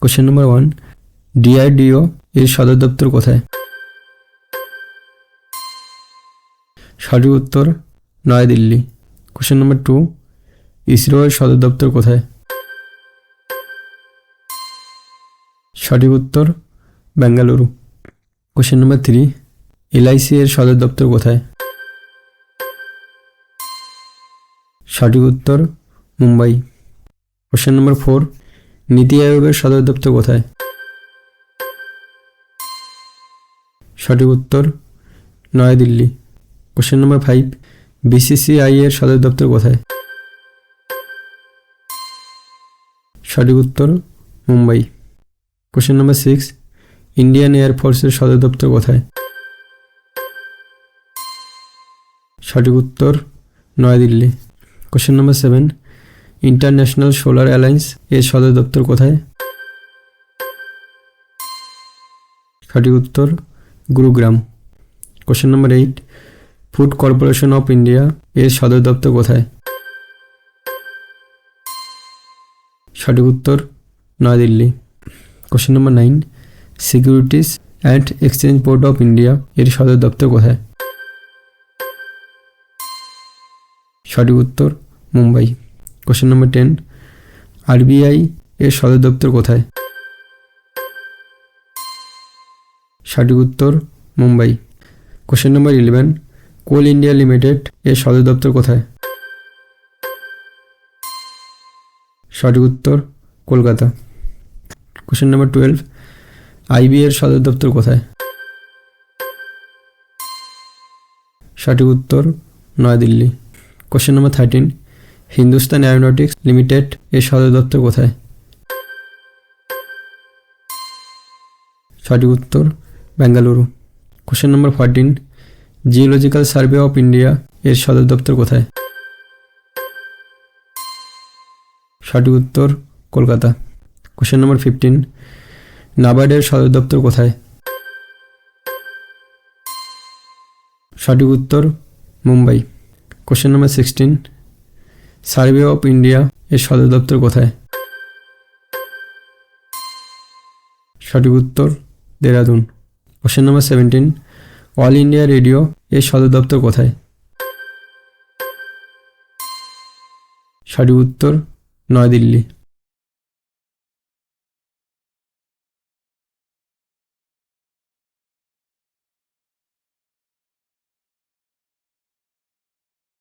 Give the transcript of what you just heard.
Question number 1, DRDO এর সদর দপ্তর কোথায়? সঠিক উত্তর নয়াদিল্লি। কোশ্চেন নাম্বার 2, ইসরো এর সদর দপ্তর কোথায়? সঠিক উত্তর বেঙ্গালুরু। কোশ্চেন নাম্বার 3, এলআইসি এর সদর দপ্তর কোথায়? সঠিক উত্তর মুম্বাই। কোশ্চেন নাম্বার 4, নীতি আয়োগের সদর দপ্তর কোথায়? সঠিক উত্তর নয়াদিল্লি। কোশ্চেন নাম্বার 5, বিসিসিআই এর সদর দপ্তর কোথায়? সঠিক উত্তর মুম্বাই। কোশ্চেন নাম্বার 6, ইন্ডিয়ান এয়ারফোর্সের সদর দপ্তর কোথায়? সঠিক উত্তর New Delhi. Question number 7, international solar alliance এর সদর দপ্তর কোথায়? সঠিক উত্তর Gurugram. Question number 8, food corporation of India এর সদর দপ্তর কোথায়? সঠিক উত্তর New Delhi. Question number 9, securities and exchange board of India এর সদর দপ্তর কোথায়? সঠিক উত্তর মুম্বাই। কোশ্চেন নাম্বার 10, আরবিআই এর সদর দপ্তর কোথায়? সঠিক উত্তর মুম্বাই। কোশ্চেন নাম্বার 11, কোল ইন্ডিয়া লিমিটেড এর সদর দপ্তর কোথায়? সঠিক উত্তর কলকাতা। কোশ্চেন নাম্বার 12, আইবি এর সদর দপ্তর কোথায়? সঠিক উত্তর New Delhi. Question number 13, Hindustan Aeronautics limited এর সদর দপ্তর কোথায়? সঠিক উত্তর Bengaluru. Question number 14, geological survey of India এর সদর দপ্তর কোথায়? সঠিক উত্তর কলকাতা। কোশ্চেন নাম্বার 15, নাবার্ডের সদর দপ্তর কোথায়? সঠিক উত্তর Mumbai. Question number 16, survey of India এর সদর দপ্তর কোথায়? সঠিক উত্তর Dehradun. Question number 17, all India radio এর সদর দপ্তর কোথায়? সঠিক উত্তর নয়াদিল্লি।